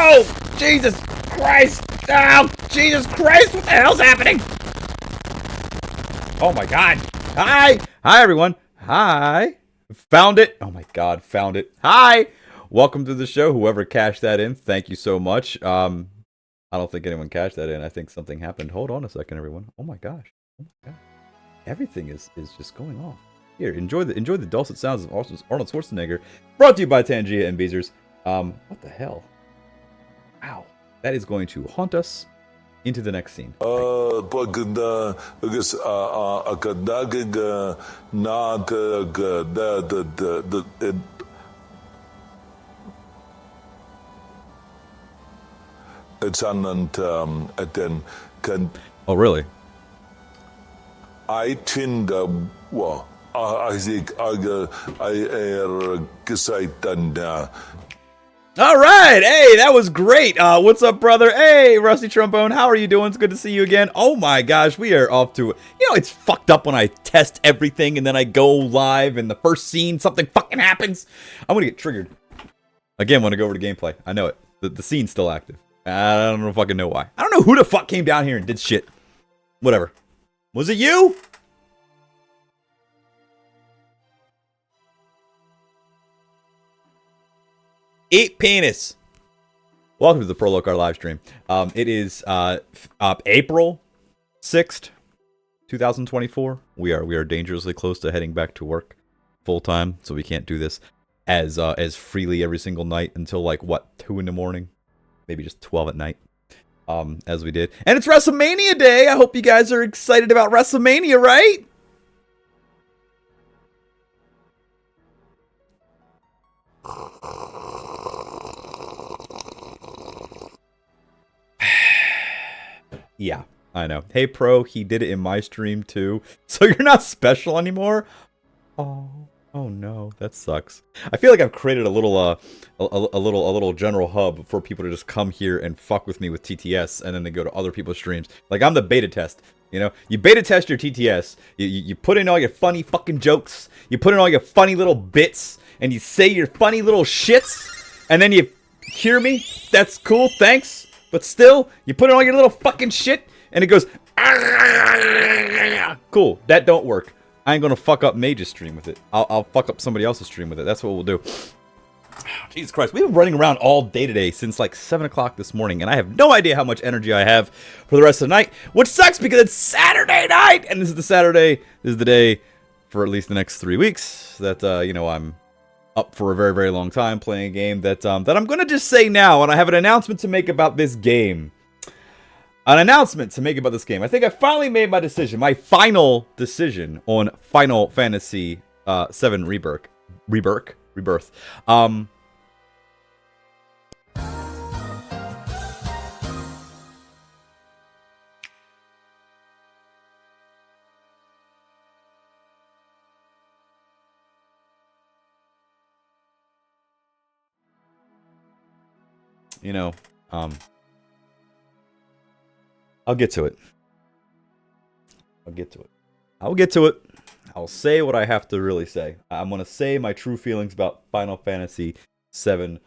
Oh, Jesus Christ. Oh, Jesus Christ. What the hell's happening? Oh, my God. Hi. Hi, everyone. Hi. Found it. Oh, my God. Found it. Hi. Welcome to the show. Whoever cashed that in, thank you so much. I don't think anyone cashed that in. I think something happened. Hold on a second, everyone. Oh, my gosh. Oh, my God. Everything is just going off. Here, enjoy the dulcet sounds of Arnold Schwarzenegger. Brought to you by Tangia and Beezers. What the hell? Wow. That is going to haunt us into the next scene. Oh, really? I think all right, hey, that was great. What's up, brother? Hey, Rusty Trombone, how are you doing? It's good to see you again. Oh my gosh, we are off to, it's fucked up when I test everything and then I go live and the first scene, something fucking happens. I'm gonna get triggered. Again, when I go over to gameplay, I know it. The scene's still active. I don't fucking know why. I don't know who the fuck came down here and did shit. Whatever. Was it you? Eat penis. Welcome to the PROLOKAR livestream. It is April 6th, 2024. We are dangerously close to heading back to work full time, so we can't do this as freely every single night until like what, 2 in the morning, maybe just 12 at night, as we did. And it's WrestleMania Day. I hope you guys are excited about WrestleMania, right? Yeah, I know. Hey, Pro, he did it in my stream too. So you're not special anymore? Oh no, that sucks. I feel like I've created a little general hub for people to just come here and fuck with me with TTS, and then they go to other people's streams. Like I'm the beta test. You beta test your TTS. You put in all your funny fucking jokes. You put in all your funny little bits, and you say your funny little shits, and then you hear me. That's cool, thanks. But still, you put in all your little fucking shit, and it goes, cool, that don't work. I ain't gonna fuck up Mage's stream with it. I'll fuck up somebody else's stream with it. That's what we'll do. Jesus Christ, we've been running around all day today since like 7 o'clock this morning, and I have no idea how much energy I have for the rest of the night, which sucks because it's Saturday night, and this is the day for at least the next 3 weeks that, I'm up for a very, very long time playing a game that I'm going to just say now, and I have an announcement to make about this game. I think I finally made my decision, my final decision on Final Fantasy VII Rebirth. I'll get to it. I'll say what I have to really say. I'm going to say my true feelings about Final Fantasy VII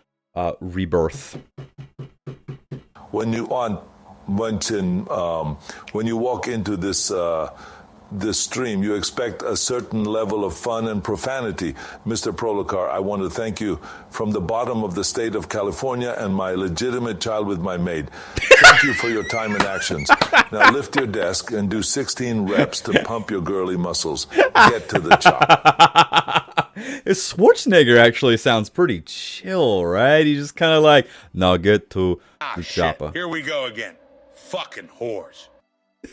Rebirth. when you walk into this stream, you expect a certain level of fun and profanity. Mr. Prolokar, I want to thank you from the bottom of the state of California and my legitimate child with my maid. Thank you for your time and actions. Now lift your desk and do 16 reps to pump your girly muscles. Get to the chop. Schwarzenegger actually sounds pretty chill, right? He's just kind of like, now get to the chopper. Here we go again. Fucking whores.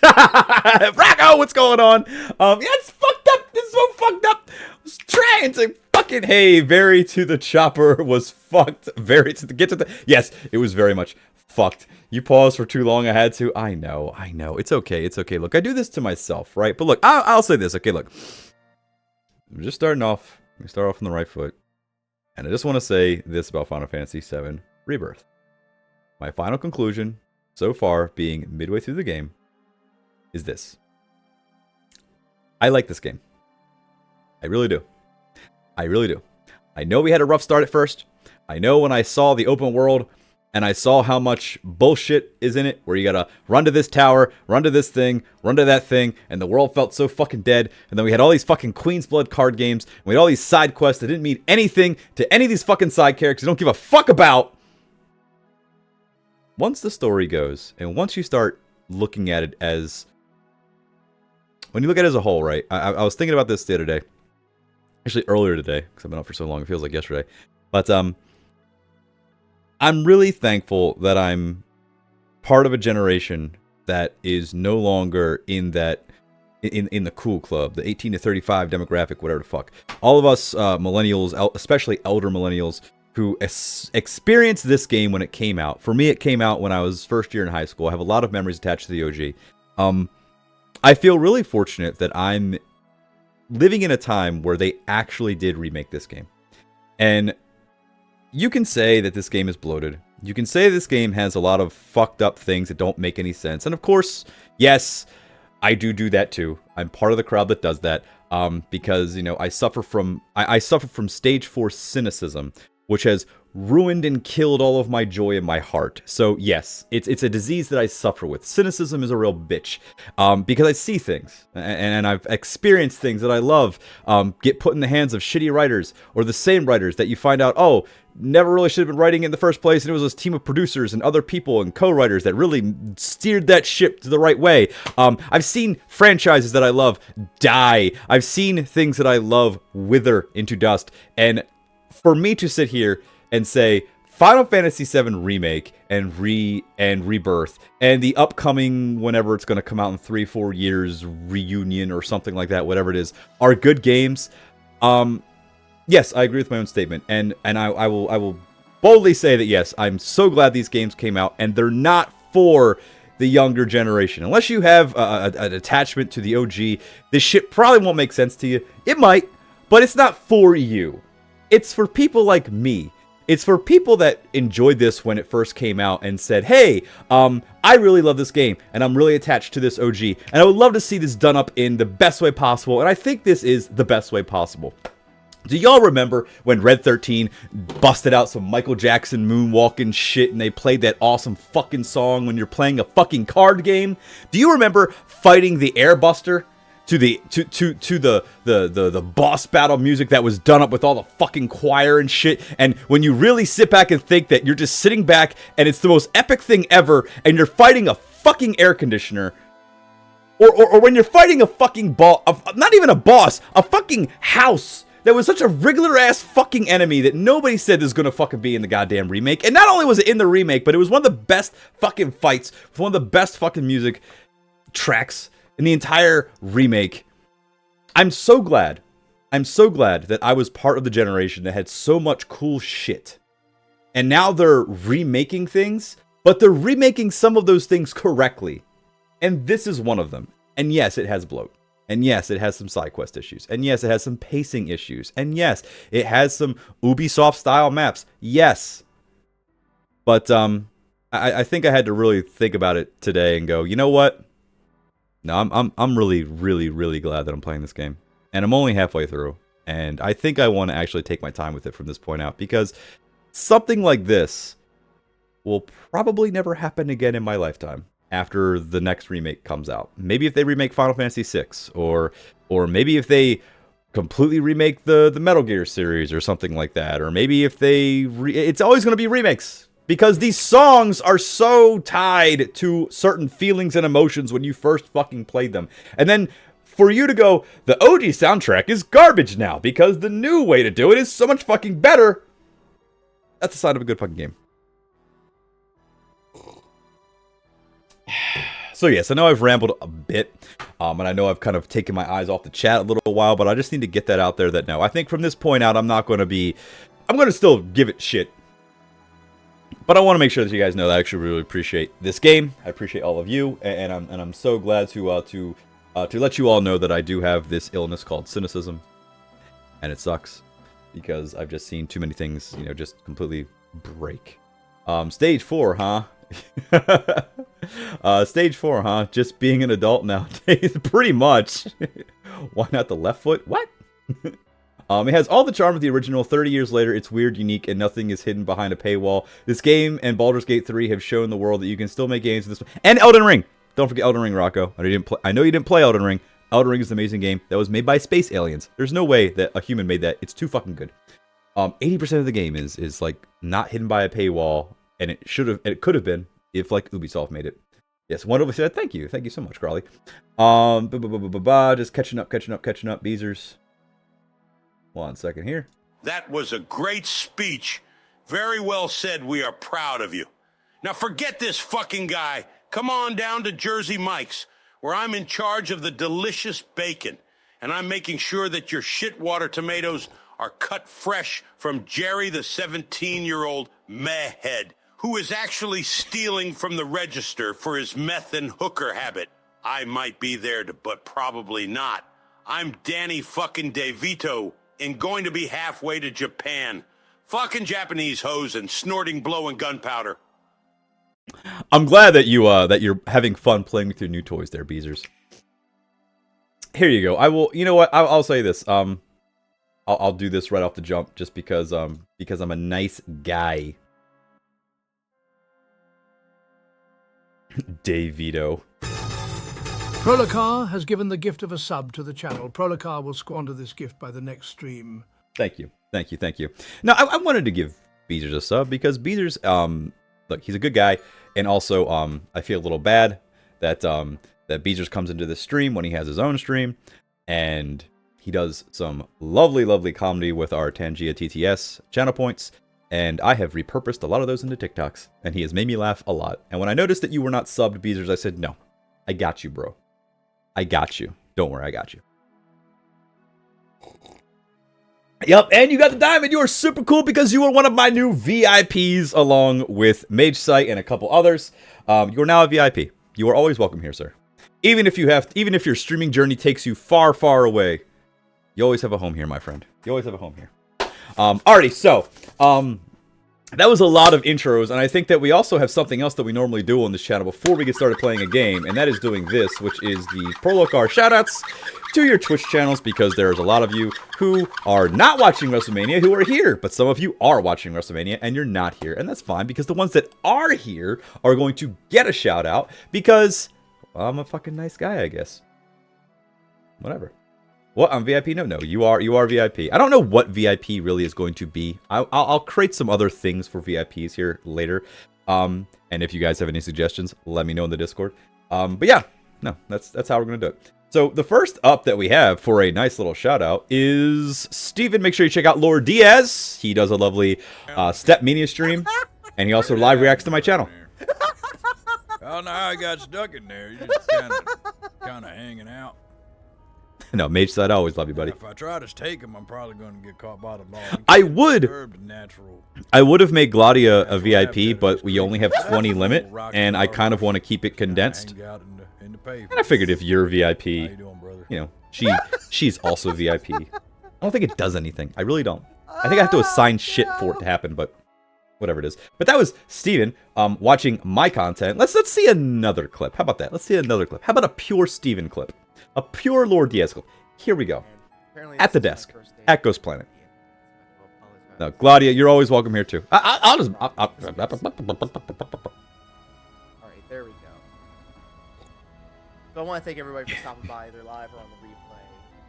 Rocco, what's going on? Yeah, it's fucked up. This is so fucked up. I was trying to fucking, hey, very to the chopper was fucked. Very to the, get to the, yes, it was very much fucked. You paused for too long. I had to. I know. It's okay. Look, I do this to myself, right? But look, I'll say this. Okay, look. I'm just starting off. Let me start off on the right foot. And I just want to say this about Final Fantasy VII Rebirth. My final conclusion so far, being midway through the game, is this. I like this game. I really do. I know we had a rough start at first. I know when I saw the open world, and I saw how much bullshit is in it, where you gotta run to this tower, run to this thing, run to that thing, and the world felt so fucking dead. And then we had all these fucking Queen's Blood card games, and we had all these side quests that didn't mean anything to any of these fucking side characters you don't give a fuck about. Once the story goes, and once you start looking at it as... When you look at it as a whole, right? I was thinking about this the other day. Actually, earlier today, because I've been up for so long, it feels like yesterday. But, I'm really thankful that I'm part of a generation that is no longer in that in the cool club, the 18 to 35 demographic, whatever the fuck. All of us millennials, especially elder millennials, who experienced this game when it came out. For me, it came out when I was first year in high school. I have a lot of memories attached to the OG. I feel really fortunate that I'm living in a time where they actually did remake this game. And you can say that this game is bloated. You can say this game has a lot of fucked up things that don't make any sense. And of course, yes, I do that too. I'm part of the crowd that does that. Because, you know, I suffer from stage 4 cynicism, which has ruined and killed all of my joy in my heart. So yes, it's a disease that I suffer with. Cynicism is a real bitch, because I see things and I've experienced things that I love get put in the hands of shitty writers, or the same writers that you find out, oh, never really should have been writing in the first place, and it was this team of producers and other people and co-writers that really steered that ship to the right way. I've seen franchises that I love die. I've seen things that I love wither into dust, and for me to sit here and say Final Fantasy VII Remake and Rebirth and the upcoming, whenever it's going to come out in 3-4 years, Reunion or something like that, whatever it is, are good games. Yes, I agree with my own statement, and I will boldly say that yes, I'm so glad these games came out, and they're not for the younger generation. Unless you have an attachment to the OG, this shit probably won't make sense to you. It might, but it's not for you. It's for people like me. It's for people that enjoyed this when it first came out and said, hey, I really love this game, and I'm really attached to this OG, and I would love to see this done up in the best way possible, and I think this is the best way possible. Do y'all remember when Red 13 busted out some Michael Jackson moonwalking shit and they played that awesome fucking song when you're playing a fucking card game? Do you remember fighting the Airbuster to the boss battle music that was done up with all the fucking choir and shit? And when you really sit back and think that you're just sitting back and it's the most epic thing ever, and you're fighting a fucking air conditioner, or when you're fighting a fucking boss, not even a boss, a fucking house that was such a regular ass fucking enemy that nobody said was gonna fucking be in the goddamn remake. And not only was it in the remake, but it was one of the best fucking fights, with one of the best fucking music tracks in the entire remake. I'm so glad that I was part of the generation that had so much cool shit. And now they're remaking things, but they're remaking some of those things correctly. And this is one of them. And yes, it has bloat. And yes, it has some side quest issues. And yes, it has some pacing issues. And yes, it has some Ubisoft style maps. Yes. But I think I had to really think about it today and go, you know what? No, I'm really, really, really glad that I'm playing this game. And I'm only halfway through. And I think I want to actually take my time with it from this point out, because something like this will probably never happen again in my lifetime after the next remake comes out. Maybe if they remake Final Fantasy VI, or maybe if they completely remake the Metal Gear series or something like that, or maybe if they it's always going to be remakes, because these songs are so tied to certain feelings and emotions when you first fucking played them. And then for you to go, the OG soundtrack is garbage now because the new way to do it is so much fucking better, that's a sign of a good fucking game. So yes, I know I've rambled a bit, and I know I've kind of taken my eyes off the chat a little while, but I just need to get that out there that no, I think from this point out, I'm going to still give it shit. But I want to make sure that you guys know that I actually really appreciate this game. I appreciate all of you, and I'm so glad to let you all know that I do have this illness called cynicism, and it sucks because I've just seen too many things, you know, just completely break. Stage 4, huh? Stage 4, huh? Just being an adult nowadays, pretty much. Why not the left foot? What? It has all the charm of the original. 30 years later, it's weird, unique, and nothing is hidden behind a paywall. This game and Baldur's Gate 3 have shown the world that you can still make games in this one. And Elden Ring! Don't forget Elden Ring, Rocco. I know you didn't play Elden Ring. Elden Ring is an amazing game that was made by space aliens. There's no way that a human made that. It's too fucking good. 80% of the game is like not hidden by a paywall, and it could have been if like Ubisoft made it. Yes, one of us said thank you so much, Crawley. Just catching up, Beezers. 1 second here. That was a great speech. Very well said. We are proud of you. Now forget this fucking guy. Come on down to Jersey Mike's, where I'm in charge of the delicious bacon, and I'm making sure that your shitwater tomatoes are cut fresh from Jerry, the 17-year-old mehhead, who is actually stealing from the register for his meth and hooker habit. I might be there, but probably not. I'm Danny fucking DeVito and going to be halfway to Japan. Fucking Japanese hoes and snorting blow and gunpowder. I'm glad that you're having fun playing with your new toys there, Beezers. Here you go. I will. You know what? I'll say this. I'll do this right off the jump, just because I'm a nice guy. DeVito. Prolokar has given the gift of a sub to the channel. Prolokar will squander this gift by the next stream. Thank you. Now, I wanted to give Beezers a sub because Beezers, look, he's a good guy, and also, I feel a little bad that that Beezers comes into this stream when he has his own stream, and he does some lovely, lovely comedy with our Tangia TTS channel points, and I have repurposed a lot of those into TikToks, and he has made me laugh a lot. And when I noticed that you were not subbed, Beezers, I said, no, I got you, bro. I got you. Don't worry, I got you. Yep, and you got the diamond. You are super cool because you are one of my new VIPs along with Mage Sight and a couple others. You are now a VIP. You are always welcome here, sir. Even if your streaming journey takes you far, far away, you always have a home here, my friend. You always have a home here. Alrighty, so that was a lot of intros, and I think that we also have something else that we normally do on this channel before we get started playing a game, and that is doing this, which is the PROLOKAR shoutouts to your Twitch channels, because there's a lot of you who are not watching WrestleMania who are here, but some of you are watching WrestleMania and you're not here, and that's fine, because the ones that are here are going to get a shout out because, well, I'm a fucking nice guy, I guess. Whatever. What? I'm VIP? No, you are VIP. I don't know what VIP really is going to be. I'll create some other things for VIPs here later. And if you guys have any suggestions, let me know in the Discord. But yeah, no, that's how we're gonna do it. So the first up that we have for a nice little shout out is Steven. Make sure you check out Lord Diaz. He does a lovely Step Media stream, and he also live reacts to my channel. I don't know how I got stuck in there. You're just kind of hanging out. No, Mage Side, I always love you, buddy. If I try to take him, I'm probably going to get caught by the law. I would have made Gladia a VIP, but we only have 20 limit, and I kind of want to keep it condensed. And I figured if you're VIP, you know, she's also VIP. I don't think it does anything. I really don't. I think I have to assign shit for it to happen, but whatever it is. But that was Steven watching my content. Let's see another clip. How about that? Let's see another clip. How about a pure Steven clip? A pure Lord Diaz clip. Here we go. At the desk. At Ghost Planet. No, Gladia, you're always welcome here too. I'll just... Alright, there we go. So I want to thank everybody for stopping by either live or on the replay.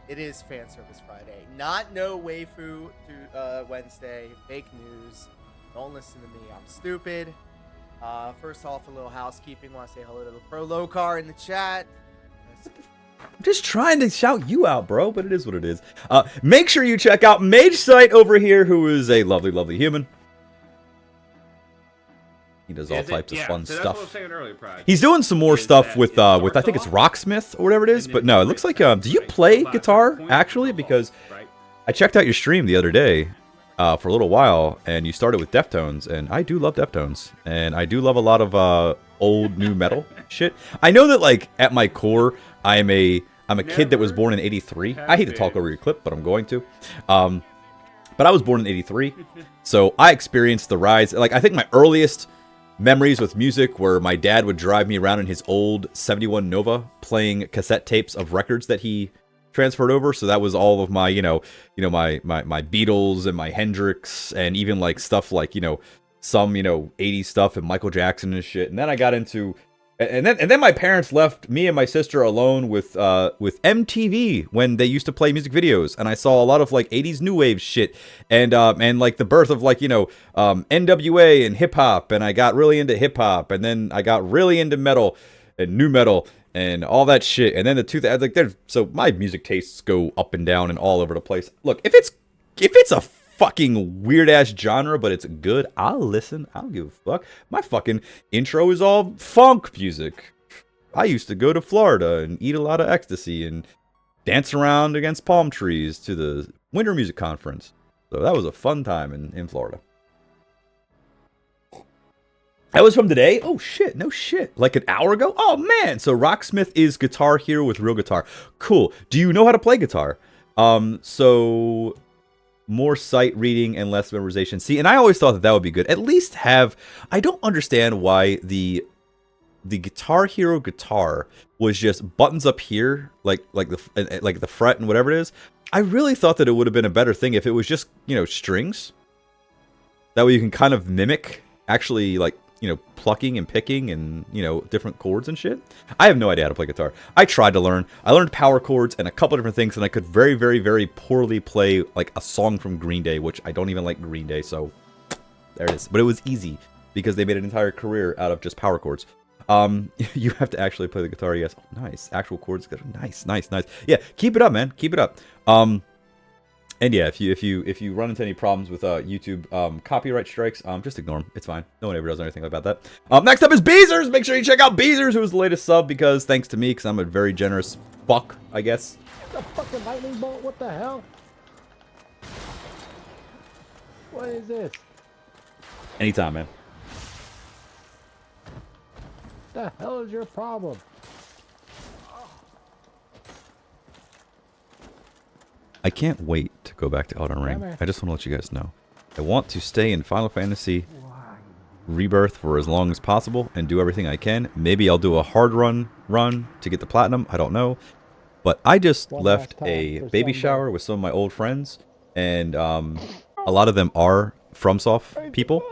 It is Fan Service Friday. Not no waifu to Wednesday. Fake news. Don't listen to me. I'm stupid. First off, a little housekeeping. Want to say hello to the PROLOKAR in the chat. I'm just trying to shout you out, bro, but it is what it is. Make sure you check out Mage Sight over here, who is a lovely, lovely human. He does all types of fun stuff. That's what I was saying earlier, Pride. He's doing some more stuff with I think it's Rocksmith or whatever it is, but no, it looks like, do you play guitar, actually? Because I checked out your stream the other day for a little while, and you started with Deftones, and I do love Deftones, and I do love a lot of old new metal shit. I know that, like, at my core, I'm a kid that was born in '83. I hate to talk over your clip, but I'm going to. But I was born in '83, so I experienced the rise. Like, I think my earliest memories with music were my dad would drive me around in his old '71 Nova, playing cassette tapes of records that he transferred over, so that was all of my, my Beatles and my Hendrix, and even like stuff like, some, 80s stuff and Michael Jackson and shit. And then I got into, and then my parents left me and my sister alone with MTV when they used to play music videos, and I saw a lot of like 80s new wave shit, and like the birth of like, NWA and hip hop, and I got really into hip hop, and then I got really into metal and new metal and all that shit. And then so my music tastes go up and down and all over the place. Look, if it's a fucking weird ass genre but it's good, I'll listen. I don't give a fuck. My fucking intro is all funk music. I used to go to Florida and eat a lot of ecstasy and dance around against palm trees to the Winter Music Conference. So that was a fun time in Florida. That was from today? Oh, shit. No shit. Like an hour ago? Oh, man. So Rocksmith is Guitar Hero with real guitar. Cool. Do you know how to play guitar? So more sight reading and less memorization. See, and I always thought that would be good. At least have... I don't understand why the Guitar Hero guitar was just buttons up here, like the fret and whatever it is. I really thought that it would have been a better thing if it was just, strings. That way you can kind of mimic actually, like, plucking and picking and, different chords and shit. I have no idea how to play guitar. I tried to learn. I learned power chords and a couple different things, and I could very, very, very poorly play, like, a song from Green Day, which I don't even like Green Day, so there it is. But it was easy, because they made an entire career out of just power chords. You have to actually play the guitar, yes. Oh, nice. Actual chords. Nice. Yeah, keep it up, man. Keep it up. And yeah, if you run into any problems with YouTube copyright strikes, just ignore them. It's fine. No one ever does anything about that. Next up is Beezers. Make sure you check out Beezers, who is the latest sub, because thanks to me, because I'm a very generous fuck, I guess. The fucking lightning bolt? What the hell? What is this? Anytime, man. The hell is your problem? I can't wait to go back to Elden Ring. I just want to let you guys know. I want to stay in Final Fantasy Rebirth for as long as possible and do everything I can. Maybe I'll do a hard run to get the platinum. I don't know. But I just left a baby shower with some of my old friends. And a lot of them are FromSoft people.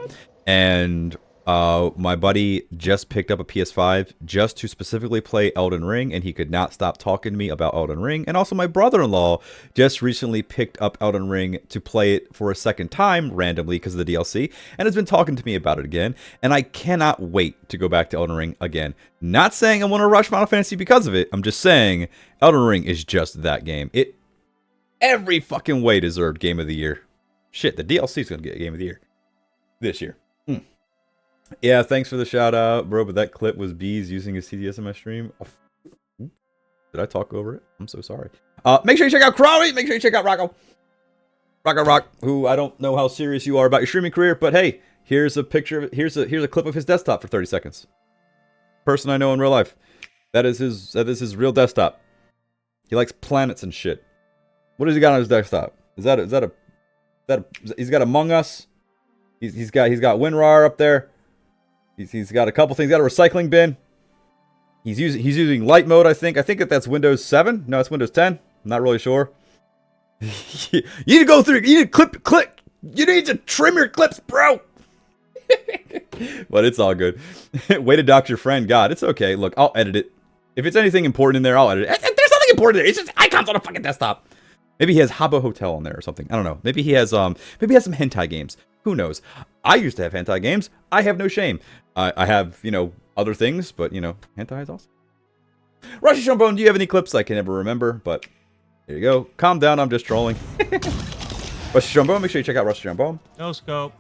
And my buddy just picked up a PS5 just to specifically play Elden Ring, and he could not stop talking to me about Elden Ring. And also my brother-in-law just recently picked up Elden Ring to play it for a second time randomly because of the DLC, and has been talking to me about it again. And I cannot wait to go back to Elden Ring again. Not saying I want to rush Final Fantasy because of it. I'm just saying Elden Ring is just that game. It every fucking way deserved Game of the Year. Shit, the DLC is going to get Game of the Year this year. Yeah, thanks for the shout out, bro, but that clip was Bees using his CDS in my stream. Oh, did I talk over it? I'm so sorry. Make sure you check out Crawley. Make sure you check out Rocco, who I don't know how serious you are about your streaming career, but hey, here's a picture of, here's a clip of his desktop for 30 seconds. Person I know in real life. That is his real desktop. He likes planets and shit. What has he got on his desktop? Is that he's got Among Us. He's got WinRAR up there. He's got a couple things. He's got a recycling bin. He's using light mode, I think. I think that's Windows 7. No, it's Windows 10. I'm not really sure. You need to go through. You need to click. You need to trim your clips, bro. But it's all good. Way to dox your friend. God, it's okay. Look, I'll edit it. If it's anything important in there, I'll edit it. There's nothing important in there. It's just icons on a fucking desktop. Maybe he has Habbo Hotel on there or something. I don't know. Maybe he has some hentai games. Who knows? I used to have hentai games. I have no shame. I have, other things, but, hentai is awesome. Rusty Trombone, do you have any clips? I can never remember, but there you go. Calm down, I'm just trolling. Rusty Trombone, make sure you check out Rusty Trombone. No scope.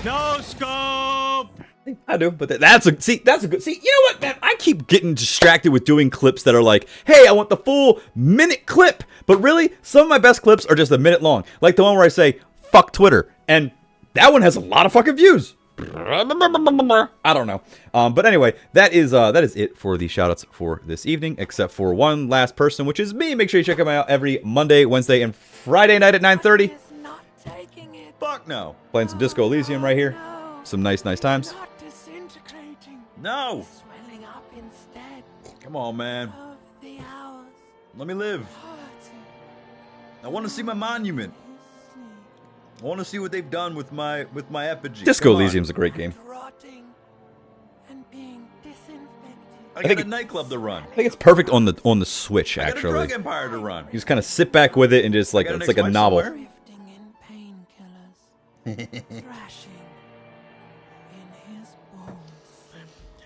No scope! I do, but that's a good, see, you know what, man? I keep getting distracted with doing clips that are like, hey, I want the full minute clip. But really, some of my best clips are just a minute long. Like the one where I say, fuck Twitter. And that one has a lot of fucking views. I don't know. But anyway, that is it for the shoutouts for this evening, except for one last person, which is me. Make sure you check him out every Monday, Wednesday, and Friday night at 9:30. Fuck no. Playing some Disco Elysium right here. Some nice times. No. Come on, man. Let me live. I want to see my monument. I want to see what they've done with my effigy. Disco Elysium's a great game. I got a nightclub to run. I think it's perfect on the Switch, I got a actually. drug empire to run. You just kind of sit back with it and just like, it's like a novel.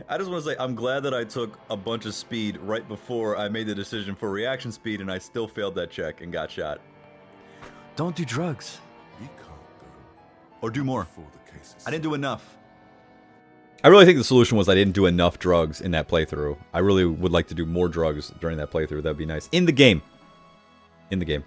I just want to say, I'm glad that I took a bunch of speed right before I made the decision for reaction speed, and I still failed that check and got shot. Don't do drugs. Or do more. I didn't do enough. I really think the solution was I didn't do enough drugs in that playthrough. I really would like to do more drugs during that playthrough. That'd be nice. In the game. In the game.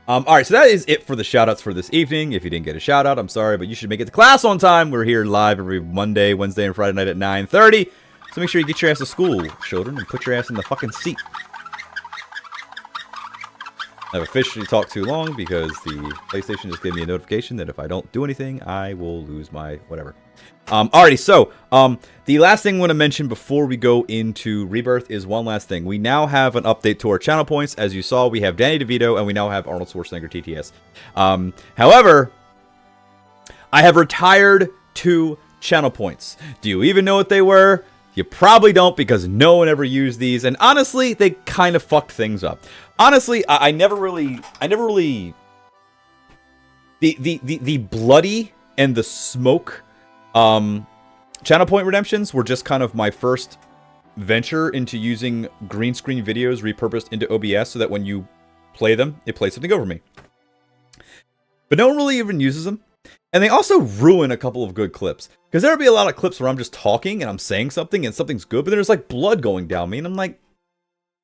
Alright, so that is it for the shoutouts for this evening. If you didn't get a shoutout, I'm sorry, but you should make it to class on time. We're here live every Monday, Wednesday, and Friday night at 9:30. So make sure you get your ass to school, children, and put your ass in the fucking seat. I've officially talked too long because the PlayStation just gave me a notification that if I don't do anything, I will lose my whatever. Alrighty, so the last thing I want to mention before we go into Rebirth is one last thing. We now have an update to our channel points. As you saw, we have Danny DeVito and we now have Arnold Schwarzenegger TTS. However, I have retired 2 channel points. Do you even know what they were? You probably don't because no one ever used these, and honestly, they kind of fucked things up. Honestly, I never really, the bloody and the smoke channel point redemptions were just kind of my first venture into using green screen videos repurposed into OBS so that when you play them, it plays something over me. But no one really even uses them. And they also ruin a couple of good clips. Because there'll be a lot of clips where I'm just talking and I'm saying something and something's good, but there's like blood going down me and I'm like,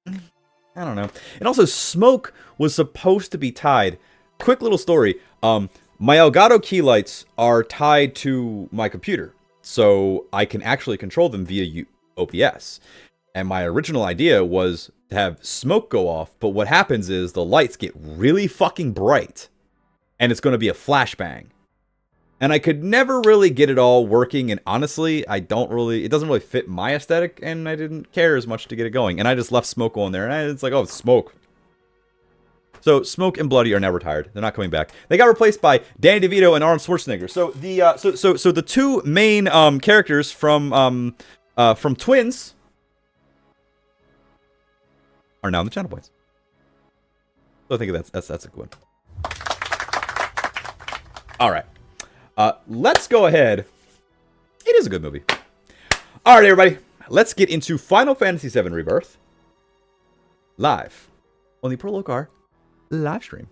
I don't know. And also, smoke was supposed to be tied. Quick little story. My Elgato key lights are tied to my computer, so I can actually control them via OBS. And my original idea was to have smoke go off, but what happens is the lights get really fucking bright, and it's going to be a flashbang. And I could never really get it all working, and honestly, it doesn't really fit my aesthetic, and I didn't care as much to get it going. And I just left smoke on there, and it's like, oh, it's smoke. So, Smoke and Bloody are now retired. They're not coming back. They got replaced by Danny DeVito and Arnold Schwarzenegger. So the 2 main characters from Twins are now in the channel points. So I think that's a good one. All right. Let's go ahead. It is a good movie. All right, everybody. Let's get into Final Fantasy VII Rebirth live on the PROLOKAR live stream.